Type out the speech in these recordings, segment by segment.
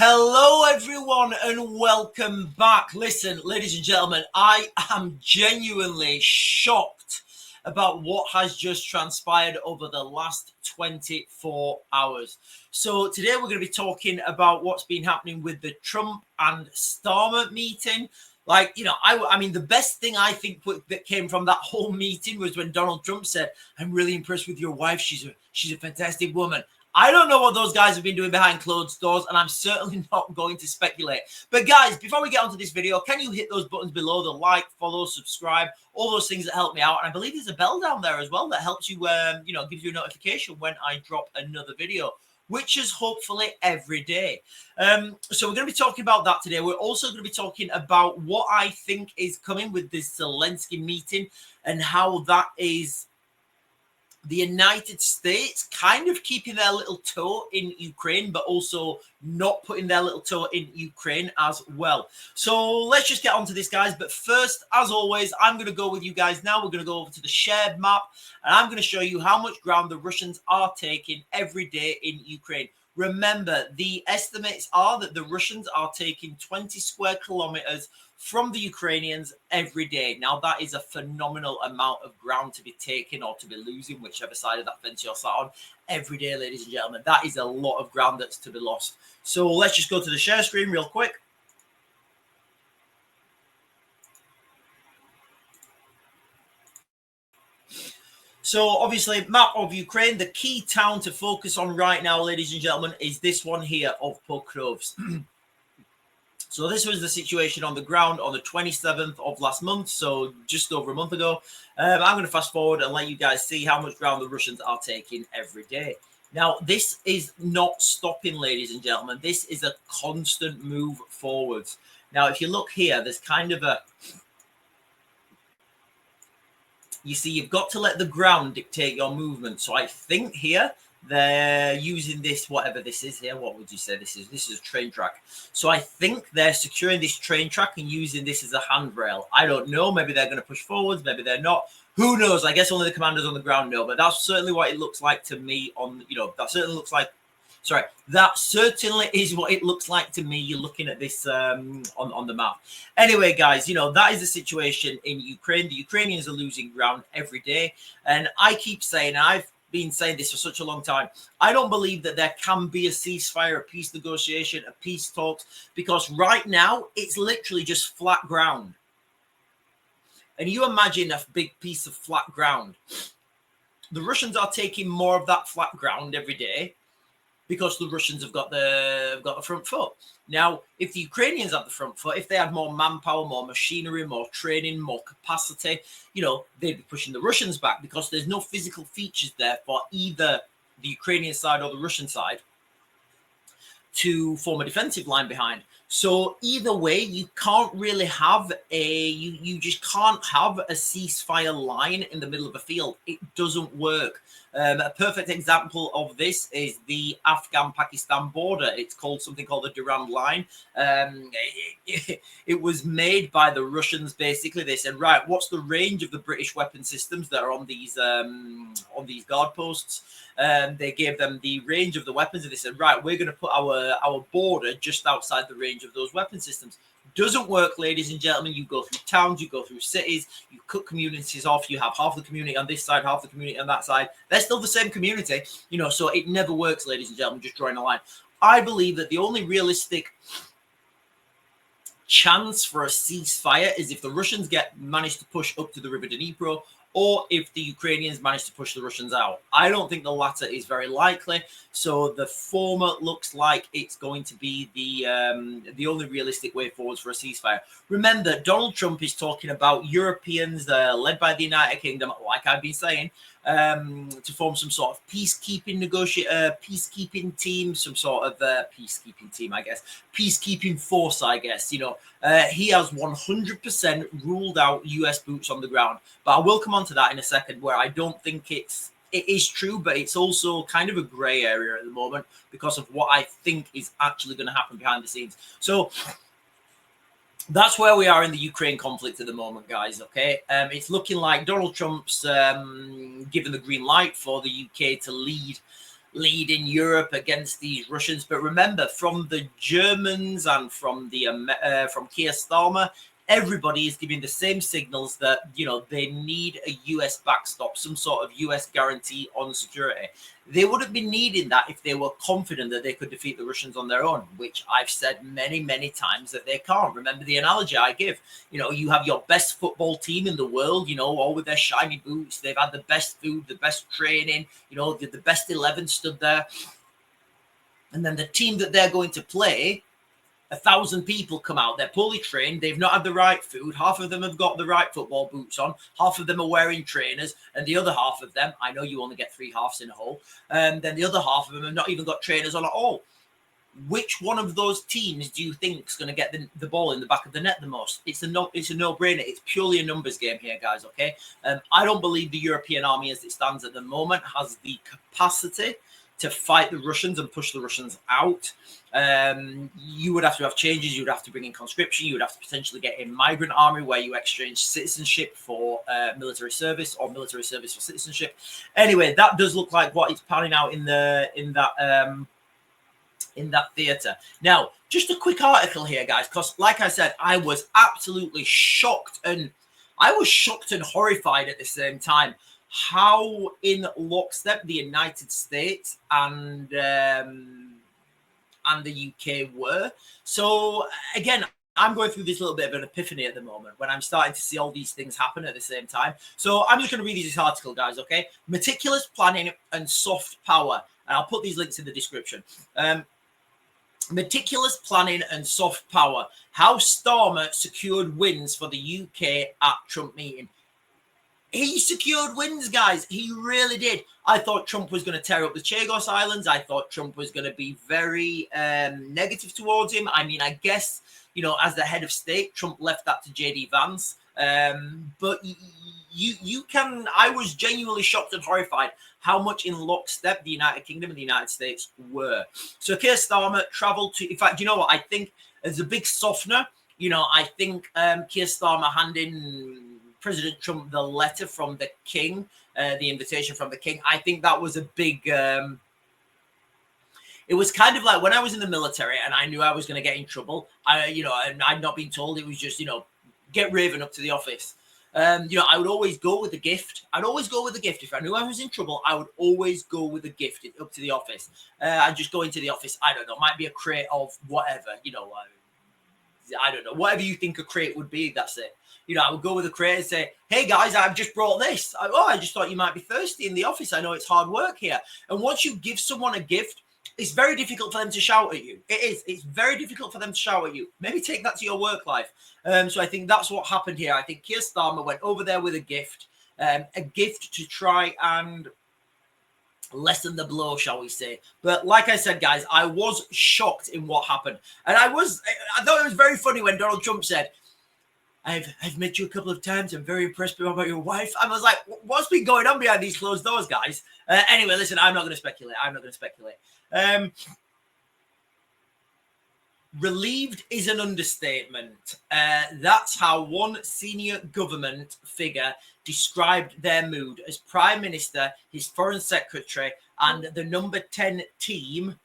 Hello, everyone, and welcome back. Listen, ladies and gentlemen, I am genuinely shocked about what has just transpired over the last 24 hours. So today we're going to be talking about what's been happening with the Trump and Starmer meeting. I mean, the best thing I think that came from that whole meeting was when Donald Trump said, "I'm really impressed with your wife. She's a fantastic woman." I don't know what those guys have been doing behind closed doors, and I'm certainly not going to speculate. But guys, before we get onto this video, can you hit those buttons below, the like, follow, subscribe, all those things that help me out? And I believe there's a bell down there as well that helps you, gives you a notification when I drop another video, which is hopefully every day. So we're going to be talking about that today. We're also going to be talking about what I think is coming with this Zelensky meeting and how that is the United States kind of keeping their little toe in Ukraine, but also not putting their little toe in Ukraine as well. So let's just get on to this, guys. But first, as always, I'm going to go with you guys now. We're going to go over to the shared map, and I'm going to show you how much ground the Russians are taking every day in Ukraine. Remember, the estimates are that the Russians are taking 20 square kilometers from the Ukrainians every day. Now, that is a phenomenal amount of ground to be taken or to be losing, whichever side of that fence you're sat on, every day, ladies and gentlemen. That is a lot of ground that's to be lost. So let's just go to the share screen real quick. So obviously, map of Ukraine, the key town to focus on right now, ladies and gentlemen, is this one here of Pokrovsk. So this was the situation on the ground on the 27th of last month, so just over a month ago. I'm going to fast forward and let you guys see how much ground the Russians are taking every day. Now, this is not stopping, ladies and gentlemen. This is a constant move forwards. Now, if you look here, there's kind of a... You see, you've got to let the ground dictate your movement. So I think here they're using this, whatever this is here. What would you say this is? This is a train track. So I think they're securing this train track and using this as a handrail. I don't know. Maybe they're going to push forwards. Maybe they're not. Who knows? I guess only the commanders on the ground know. But that's certainly what it looks like to me on, that certainly looks like, that certainly is what it looks like to me. You're looking at this on the map. Anyway, guys, that is the situation in Ukraine. The Ukrainians are losing ground every day. And I keep saying, I've been saying this for such a long time, I don't believe that there can be a ceasefire, a peace negotiation, a peace talks, because right now it's literally just flat ground. And you imagine a big piece of flat ground. The Russians are taking more of that flat ground every day, because the Russians have got the front foot. Now, if the Ukrainians have the front foot, if they had more manpower, more machinery, more training, more capacity, they'd be pushing the Russians back, because there's no physical features there for either the Ukrainian side or the Russian side to form a defensive line behind. So either way, you can't really have you just can't have a ceasefire line in the middle of a field. It doesn't work. A perfect example of this is the Afghan-Pakistan border. It's something called the Durand Line. It was made by the Russians. Basically, they said, right, what's the range of the British weapon systems that are on these guard posts? They gave them the range of the weapons, and they said, right, we're going to put our border just outside the range of those weapon systems. Doesn't work, ladies and gentlemen. You go through towns, you go through cities, you cut communities off. You have half the community on this side, half the community on that side. They're still the same community, so it never works, ladies and gentlemen, just drawing a line. I believe that the only realistic chance for a ceasefire is if the Russians manage to push up to the River Dnipro, or if the Ukrainians manage to push the Russians out. I don't think the latter is very likely. So the former looks like it's going to be the only realistic way forward for a ceasefire. Remember, Donald Trump is talking about Europeans led by the United Kingdom, like I've been saying, to form some sort of peacekeeping team, some sort of peacekeeping team, I guess, peacekeeping force, I guess. He has 100% ruled out US boots on the ground, but I will come on to that in a second, where I don't think it is true, but it's also kind of a gray area at the moment because of what I think is actually going to happen behind the scenes. So that's where we are in the Ukraine conflict at the moment, guys. Okay, it's looking like Donald Trump's given the green light for the UK to lead lead in Europe against these Russians. But remember, from the Germans and from Keir Starmer, everybody is giving the same signals that, you know, they need a US backstop, some sort of US guarantee on security. They would have been needing that if they were confident that they could defeat the Russians on their own, which I've said many, many times that they can't. Remember the analogy I give. You know, you have your best football team in the world, you know, all with their shiny boots. They've had the best food, the best training, you know, the best 11 stood there. And then the team that they're going to play, 1,000 people come out. They're poorly trained. They've not had the right food. Half of them have got the right football boots on. Half of them are wearing trainers. And the other half of them, I know you only get 3 halves in a hole. Then the other half of them have not even got trainers on at all. Which one of those teams do you think is going to get the ball in the back of the net the most? It's a no-brainer. It's purely a numbers game here, guys, okay? I don't believe the European army as it stands at the moment has the capacity to fight the Russians and push the Russians out. You would have to have changes. You would have to bring in conscription. You would have to potentially get a migrant army where you exchange citizenship for military service or military service for citizenship. Anyway, that does look like what is panning out in that theater. Now, just a quick article here, guys, because like I said, I was absolutely shocked, and I was shocked and horrified at the same time how in lockstep the United States and the UK were. So again, I'm going through this little bit of an epiphany at the moment when I'm starting to see all these things happen at the same time. So I'm just going to read this article, guys, okay? Meticulous planning and soft power. And I'll put these links in the description. Meticulous planning and soft power. How Starmer secured wins for the UK at Trump meeting. He secured wins, guys. He really did. I thought Trump was going to tear up the Chagos Islands. I thought Trump was going to be very negative towards him. I mean, I guess, you know, as the head of state, Trump left that to J.D. Vance. But you can, I was genuinely shocked and horrified how much in lockstep the United Kingdom and the United States were. So Keir Starmer traveled to, in fact, you know what? I think as a big softener, you know, I think Keir Starmer handing President Trump the letter from the King, the invitation from the King. I think that was a big, it was kind of like when I was in the military and I knew I was going to get in trouble, you know, and I'd not been told. It was just, you know, get Raven up to the office. You know, I would always go with a gift. I'd always go with a gift. If I knew I was in trouble, I would always go with a gift up to the office. I'd just go into the office. I don't know, might be a crate of whatever, you know, I don't know, whatever you think a crate would be, that's it. You know, I would go with a crate and say, hey, guys, I've just brought this. I just thought you might be thirsty in the office. I know it's hard work here. And once you give someone a gift, it's very difficult for them to shout at you. It is. It's very difficult for them to shout at you. Maybe take that to your work life. So I think that's what happened here. I think Keir Starmer went over there with a gift to try and lessen the blow, shall we say. But like I said, guys, I was shocked in what happened. And I thought it was very funny when Donald Trump said, I've met you a couple of times. I'm very impressed about your wife. I was like, what's been going on behind these closed doors, guys? Anyway, listen, I'm not going to speculate. Relieved is an understatement. That's how one senior government figure described their mood as Prime Minister, his Foreign Secretary, and the number 10 team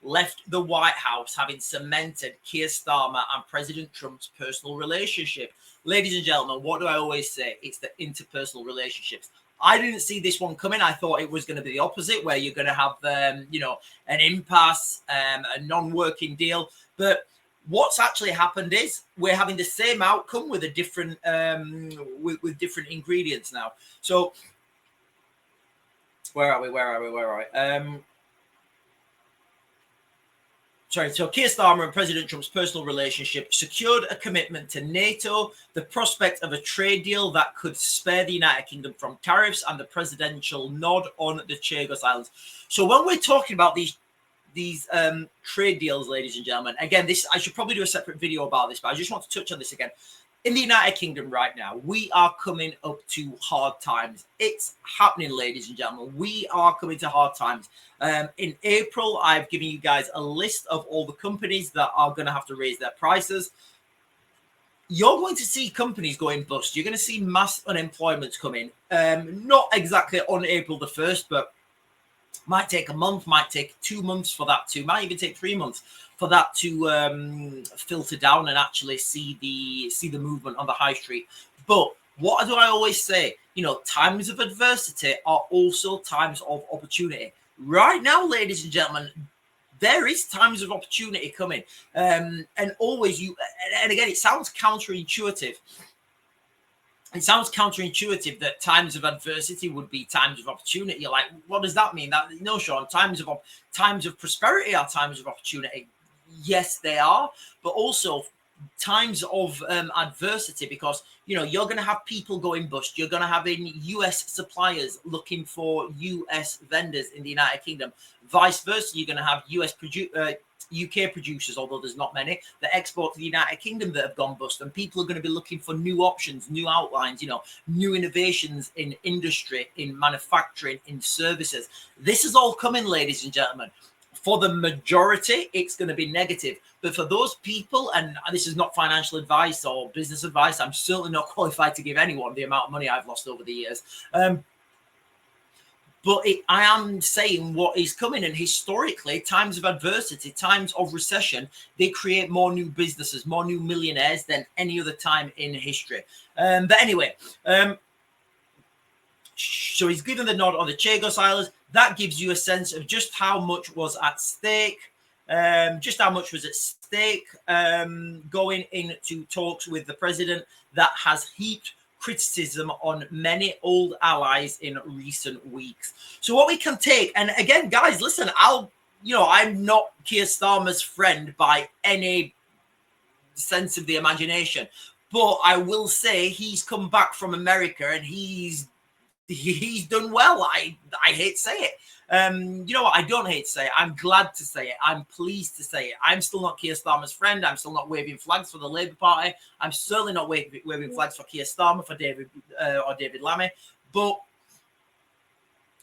left the White House, having cemented Keir Starmer and President Trump's personal relationship. Ladies and gentlemen, what do I always say? It's the interpersonal relationships. I didn't see this one coming. I thought it was going to be the opposite, where you're going to have, you know, an impasse, a non-working deal. But what's actually happened is we're having the same outcome with a different, with different ingredients now. So where are we? So Keir Starmer and President Trump's personal relationship secured a commitment to NATO, the prospect of a trade deal that could spare the United Kingdom from tariffs, and the presidential nod on the Chagos Islands. So when we're talking about these trade deals, ladies and gentlemen, again, I should probably do a separate video about this, but I just want to touch on this again. In the United Kingdom right now, we are coming up to hard times. It's happening, ladies and gentlemen. We are coming to hard times. In April, I've given you guys a list of all the companies that are going to have to raise their prices. You're going to see companies going bust. You're going to see mass unemployment coming. Not exactly on April the 1st, but Might take a month, might take 2 months for that to, might even take 3 months for that to filter down and actually see the movement on the high street. But what do I always say? You know, times of adversity are also times of opportunity. Right now, ladies and gentlemen, there is times of opportunity coming. And always and again, it sounds counterintuitive. It sounds counterintuitive that times of adversity would be times of opportunity. You're like, what does that mean? That no, Sean, times of prosperity are times of opportunity. Yes, they are, but also times of adversity, because you're going to have people going bust. You're going to have US suppliers looking for US vendors in the United Kingdom. Vice versa, you're going to have UK producers, although there's not many, that export to the United Kingdom that have gone bust, and people are going to be looking for new options, new outlines, new innovations in industry, in manufacturing, in services. This is all coming, ladies and gentlemen. For the majority, it's going to be negative. But for those people, and this is not financial advice or business advice, I'm certainly not qualified to give anyone the amount of money I've lost over the years. But I am saying what is coming. And historically, times of adversity, times of recession, they create more new businesses, more new millionaires than any other time in history. But anyway, so he's given the nod on the Chagos Islands. That gives you a sense of just how much was at stake. Going into talks with the president that has heaped criticism on many old allies in recent weeks. So what we can take, and again, guys, listen, I'm not Keir Starmer's friend by any sense of the imagination, but I will say he's come back from America and he's done well. I hate to say it. You know what? I don't hate to say it. I'm glad to say it. I'm pleased to say it. I'm still not Keir Starmer's friend. I'm still not waving flags for the Labour Party. I'm certainly not waving flags for Keir Starmer, for David Lammy. But,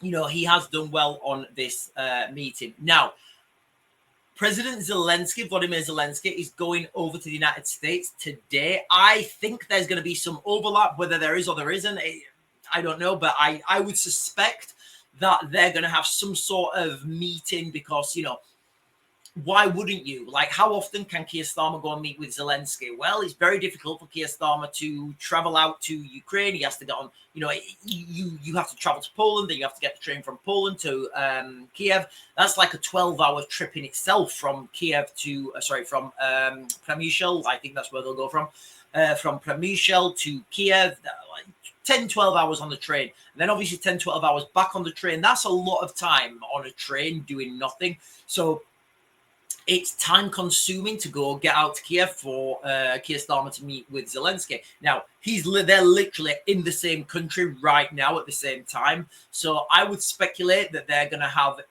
he has done well on this meeting. Now, President Vladimir Zelensky, is going over to the United States today. I think there's going to be some overlap, whether there is or there isn't. I don't know, but I would suspect that they're going to have some sort of meeting because, why wouldn't you? Like, how often can Keir Starmer go and meet with Zelensky? Well, it's very difficult for Keir Starmer to travel out to Ukraine. He has to get on, you have to travel to Poland, then you have to get the train from Poland to Kiev. That's like a 12-hour trip in itself from Kiev to, from Przemyśl. I think that's where they'll go from Przemyśl to Kiev. 10, 12 hours on the train. And then obviously 10, 12 hours back on the train. That's a lot of time on a train doing nothing. So it's time consuming to go get out to Kiev for Keir Starmer to meet with Zelensky. Now, they're literally in the same country right now at the same time. So I would speculate that they're going to have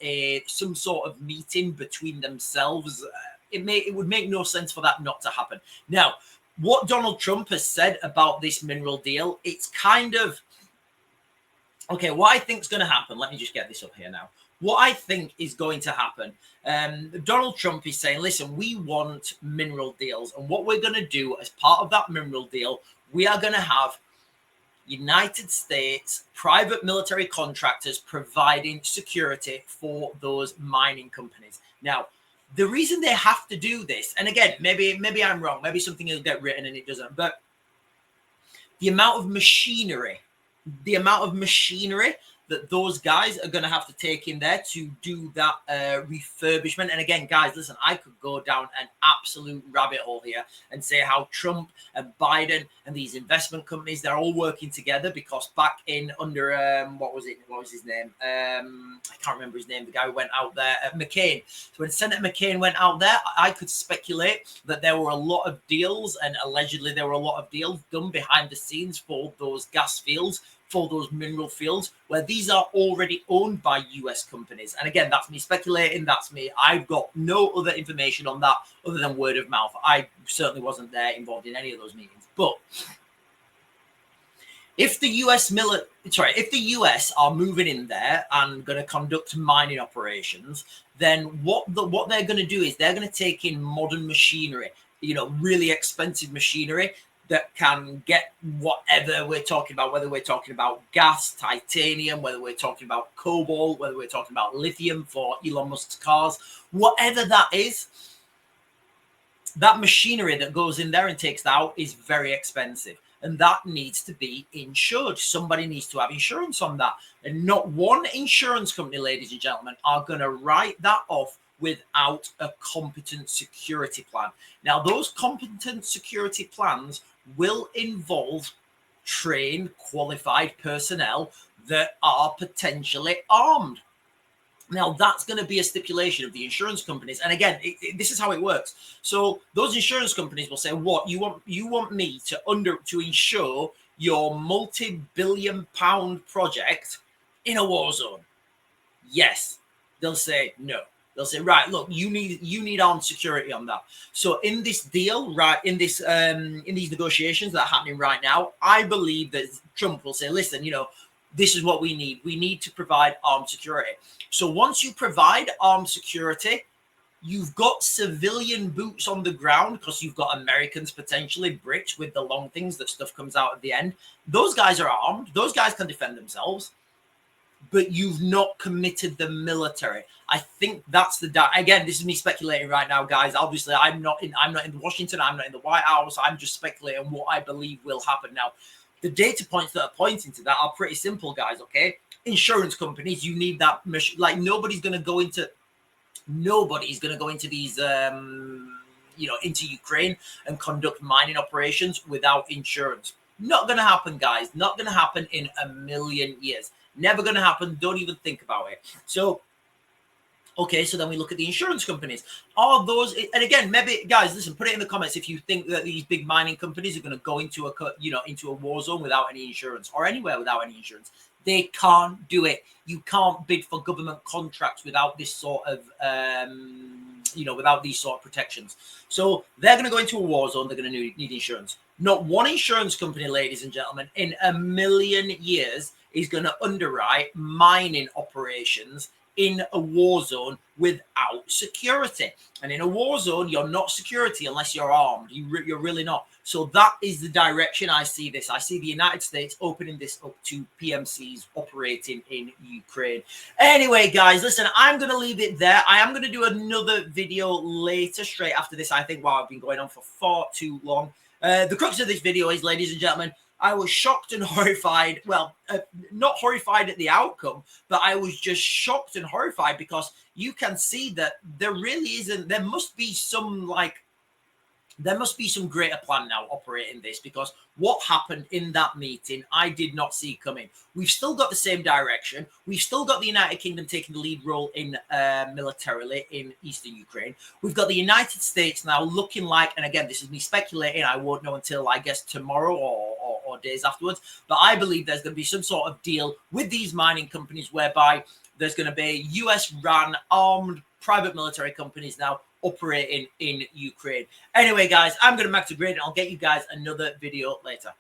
some sort of meeting between themselves. It would make no sense for that not to happen. Now, what Donald Trump has said about this mineral deal, it's kind of, okay, what I think is going to happen, let me just get this up here now. What I think is going to happen, Donald Trump is saying, listen, we want mineral deals. And what we're going to do as part of that mineral deal, we are going to have United States private military contractors providing security for those mining companies. Now, the reason they have to do this, and again, maybe I'm wrong, maybe something will get written and it doesn't, but the amount of machinery that those guys are going to have to take in there to do that refurbishment. And again, guys, listen, I could go down an absolute rabbit hole here and say how Trump and Biden and these investment companies, they're all working together because back in under, what was his name? I can't remember his name. The guy who went out there, McCain. So when Senator McCain went out there, I could speculate that there were a lot of deals, and allegedly there were a lot of deals done behind the scenes for those gas fields, for those mineral fields, where these are already owned by US companies. And again, that's me speculating. That's me. I've got no other information on that other than word of mouth. I certainly wasn't there involved in any of those meetings. But if the if the US are moving in there and going to conduct mining operations, then what they're going to do is they're going to take in modern machinery, really expensive machinery. that can get whatever we're talking about, whether we're talking about gas, titanium, whether we're talking about cobalt, whether we're talking about lithium for Elon Musk's cars, whatever that is, that machinery that goes in there and takes that out is very expensive. And that needs to be insured. Somebody needs to have insurance on that. And not one insurance company, ladies and gentlemen, are going to write that off without a competent security plan. Now, those competent security plans will involve trained, qualified personnel that are potentially armed. Now, that's going to be a stipulation of the insurance companies. And again, this is how it works. So those insurance companies will say, what, you want me to insure your multi-billion-pound project in a war zone? Yes. They'll say no. They'll say, right, look, you need armed security on that. So in this deal, right, in these negotiations that are happening right now, I believe that Trump will say, listen, this is what we need. We need to provide armed security. So once you provide armed security, you've got civilian boots on the ground because you've got Americans, potentially Brits with the long things that stuff comes out at the end. Those guys are armed. Those guys can defend themselves. But you've not committed the military. I think that's again, this is me speculating right now, guys. Obviously, I'm not in Washington. I'm not in the White House. I'm just speculating what I believe will happen now. The data points that are pointing to that are pretty simple, guys, okay? Insurance companies, you need that. Like, nobody's going to go into these, into Ukraine and conduct mining operations without insurance. Not going to happen, guys. Not going to happen in a million years. Never going to happen. Don't even think about it. So, okay, so then we look at the insurance companies. Are those, and again, maybe, guys, listen, put it in the comments if you think that these big mining companies are going to go into a war zone without any insurance, or anywhere without any insurance. They can't do it. You can't bid for government contracts without this sort of, without these sort of protections. So they're going to go into a war zone. They're going to need insurance. Not one insurance company, ladies and gentlemen, in a million years is going to underwrite mining operations in a war zone without security. And in a war zone, you're not security unless you're armed. You're really not. So that is the direction I see this. I see the United States opening this up to PMCs operating in Ukraine. Anyway, guys, listen, I'm going to leave it there. I am going to do another video later, straight after this. I think, wow, I've been going on for far too long. The crux of this video is, ladies and gentlemen, I was shocked and horrified. Well, not horrified at the outcome, but I was just shocked and horrified because you can see that there really isn't. There must be some greater plan now operating this, because what happened in that meeting, I did not see coming. We've still got the same direction. We've still got the United Kingdom taking the lead role in militarily in eastern Ukraine. We've got the United States now looking like, and again, this is me speculating, I won't know until, I guess, tomorrow or days afterwards, but I believe there's going to be some sort of deal with these mining companies whereby there's going to be US-run armed private military companies now operating in Ukraine. Anyway, guys, I'm going to back to grid and I'll get you guys another video later.